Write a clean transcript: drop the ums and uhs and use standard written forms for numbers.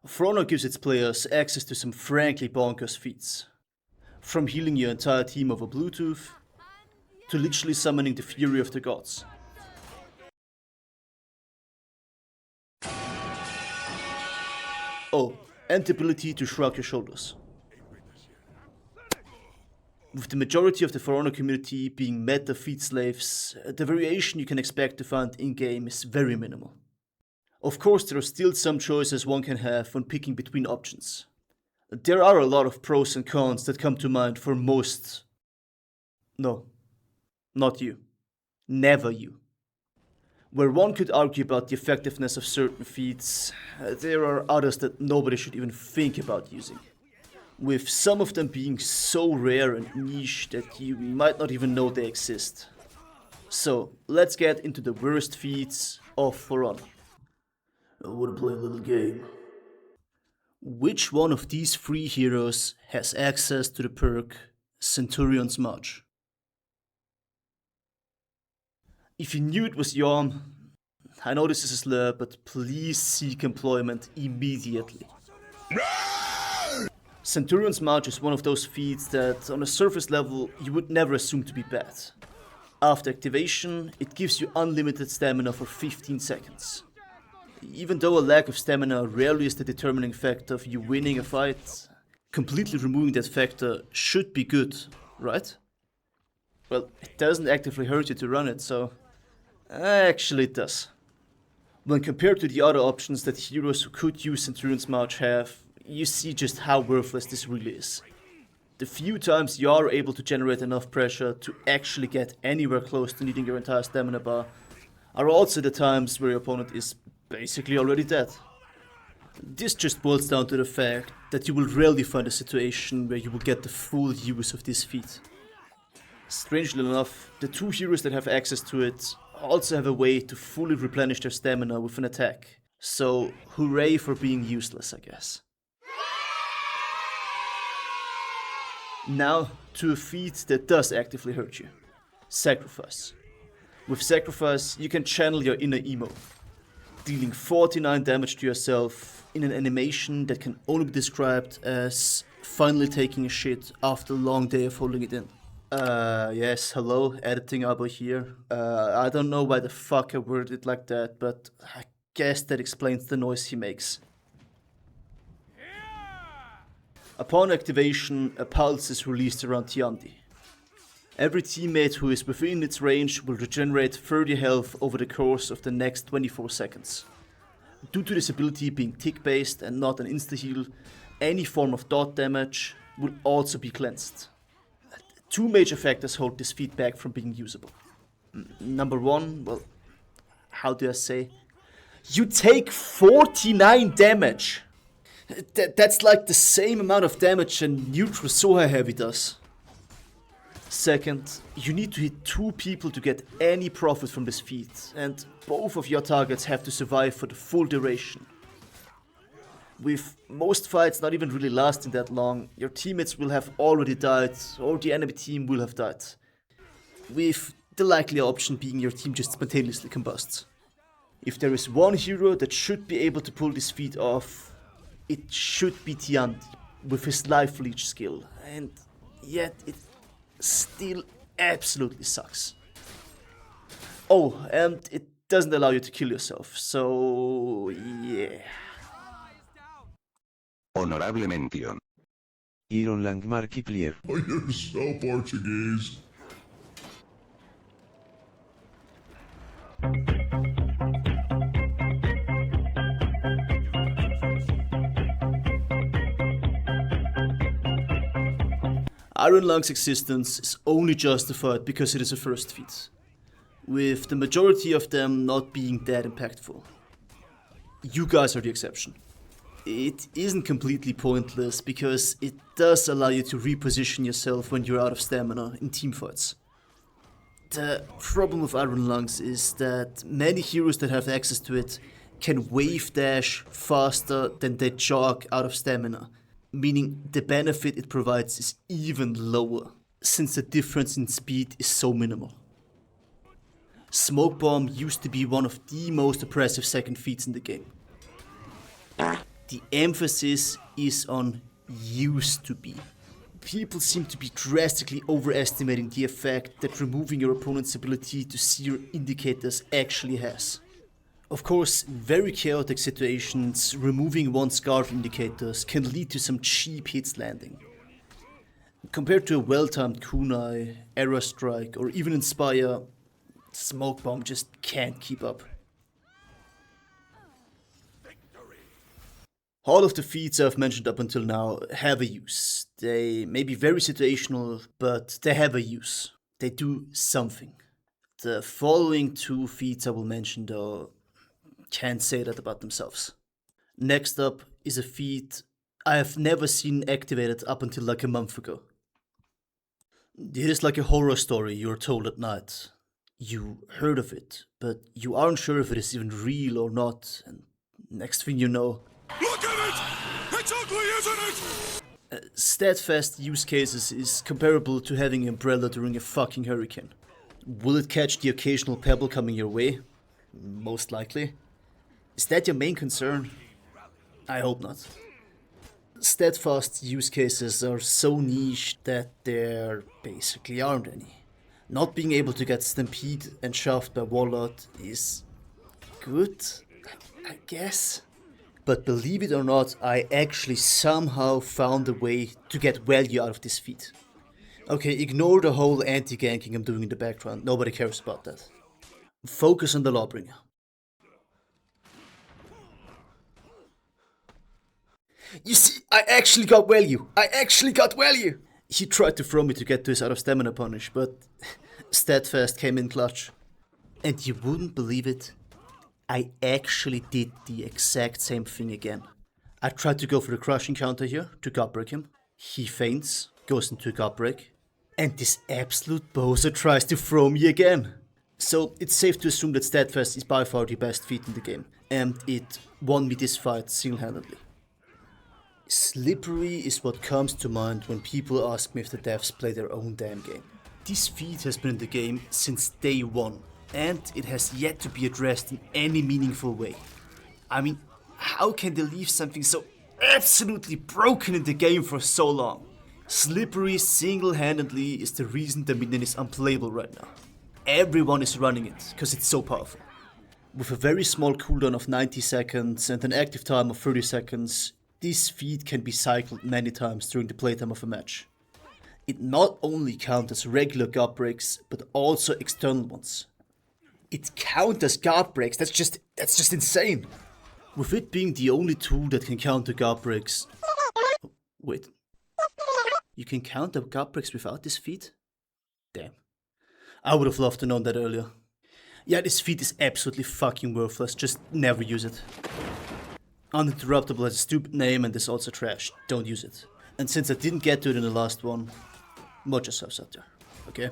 For Honor gives its players access to some frankly bonkers feats. From healing your entire team over Bluetooth, to literally summoning the fury of the gods. Oh, and the ability to shrug your shoulders. With the majority of the For Honor community being meta feat slaves, the variation you can expect to find in-game is very minimal. Of course, there are still some choices one can have when picking between options. There are a lot of pros and cons that come to mind for most... No, not you. Never you. Where one could argue about the effectiveness of certain feats, there are others that nobody should even think about using. With some of them being so rare and niche that you might not even know they exist. So, let's get into the worst feats of For Honor. I wanna play a little game. Which one of these three heroes has access to the perk Centurion's March? If you knew it was Yom, I know this is a slur, but please seek employment immediately. Centurion's March is one of those feats that, on a surface level, you would never assume to be bad. After activation, it gives you unlimited stamina for 15 seconds. Even though a lack of stamina rarely is the determining factor of you winning a fight, completely removing that factor should be good, right? Well, it doesn't actively hurt you to run it, so... Actually it does. When compared to the other options that heroes who could use Centurion's March have, you see just how worthless this really is. The few times you are able to generate enough pressure to actually get anywhere close to needing your entire stamina bar are also the times where your opponent is basically already dead. This just boils down to the fact that you will rarely find a situation where you will get the full use of this feat. Strangely enough, the two heroes that have access to it also have a way to fully replenish their stamina with an attack. So, hooray for being useless, I guess. Now, to a feat that does actively hurt you. Sacrifice. With Sacrifice, you can channel your inner emo, dealing 49 damage to yourself in an animation that can only be described as finally taking a shit after a long day of holding it in. Yes, hello, editing Abo here. I don't know why the fuck I worded it like that, but I guess that explains the noise he makes. Upon activation, a pulse is released around Tiandi. Every teammate who is within its range will regenerate 30 health over the course of the next 24 seconds. Due to this ability being tick-based and not an insta-heal, any form of dot damage will also be cleansed. Two major factors hold this feat back from being usable. Number one, well, how do I say? You take 49 damage! That's like the same amount of damage a neutral Soha Heavy does. Second, you need to hit two people to get any profit from this feat, and both of your targets have to survive for the full duration. With most fights not even really lasting that long, your teammates will have already died, or the enemy team will have died. With the likely option being your team just spontaneously combusts. If there is one hero that should be able to pull this feat off, it should be Tiandi, with his life leech skill, and yet it still absolutely sucks. Oh, and it doesn't allow you to kill yourself, so yeah. Honorable mention. Iron Lang Markiplier. Oh, you're so Portuguese. Iron Lung's existence is only justified because it is a first feat, with the majority of them not being that impactful. You guys are the exception. It isn't completely pointless because it does allow you to reposition yourself when you're out of stamina in teamfights. The problem with Iron Lungs is that many heroes that have access to it can wave dash faster than they jog out of stamina, meaning the benefit it provides is even lower, since the difference in speed is so minimal. Smoke Bomb used to be one of the most oppressive second feats in the game. The emphasis is on used to be. People seem to be drastically overestimating the effect that removing your opponent's ability to see your indicators actually has. Of course, in very chaotic situations, removing one's guard indicators can lead to some cheap hits landing. Compared to a well-timed kunai, arrow strike, or even inspire, smoke bomb just can't keep up. All of the feats I've mentioned up until now have a use. They may be very situational, but they have a use. They do something. The following two feats I will mention though can't say that about themselves. Next up is a feat I have never seen activated up until like a month ago. It is like a horror story you're told at night. You heard of it, but you aren't sure if it is even real or not, and next thing you know... Look at it! It's ugly, isn't it? Steadfast use cases is comparable to having an umbrella during a fucking hurricane. Will it catch the occasional pebble coming your way? Most likely. Is that your main concern? I hope not. Steadfast use cases are so niche that there basically aren't any. Not being able to get stampeded and shoved by Wallout is good, I guess. But believe it or not, I actually somehow found a way to get value out of this feat. Okay, ignore the whole anti-ganking I'm doing in the background, nobody cares about that. Focus on the Lawbringer. You see, I actually got value! He tried to throw me to get to his out of stamina punish, but Steadfast came in clutch. And you wouldn't believe it, I actually did the exact same thing again. I tried to go for the crushing counter here to gut break him. He feints, goes into a gut break, and this absolute bozo tries to throw me again. So it's safe to assume that Steadfast is by far the best feat in the game, and it won me this fight single-handedly. Slippery is what comes to mind when people ask me if the devs play their own damn game. This feat has been in the game since day one, and it has yet to be addressed in any meaningful way. I mean, how can they leave something so absolutely broken in the game for so long? Slippery single-handedly is the reason the minion is unplayable right now. Everyone is running it, because it's so powerful. With a very small cooldown of 90 seconds and an active time of 30 seconds, this feat can be cycled many times during the playtime of a match. It not only counters regular guard breaks, but also external ones. It counters guard breaks, that's just insane! With it being the only tool that can counter guard breaks... Oh, wait. You can counter guard breaks without this feat? Damn. I would have loved to know that earlier. Yeah, this feat is absolutely fucking worthless, just never use it. Uninterruptible has a stupid name and is also trash, don't use it. And since I didn't get to it in the last one, watch yourselves out there, okay?